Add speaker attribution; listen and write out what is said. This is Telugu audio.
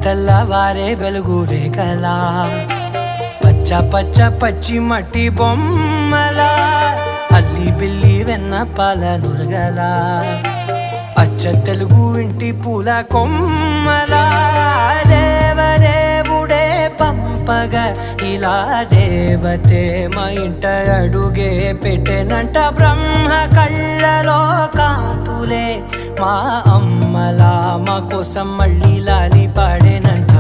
Speaker 1: తెల్లవారే వెలుగు రేఖలా పచ్చ పచ్చ పచ్చి మట్టి బొమ్మలా అల్లి బిల్లి వెన్న పాల నురగలా అచ్చ తెలుగు ఇంటి పూల కొమ్మలా దేవదేవుడే పంపగా ఇలా దేవతే మా ఇంట అడుగే పెట్టెనంట బ్రహ్మ కళ్ళలో కాంతులే మా అమ్మలా మా కోసం మళ్ళీ లాలి పాడేనంట.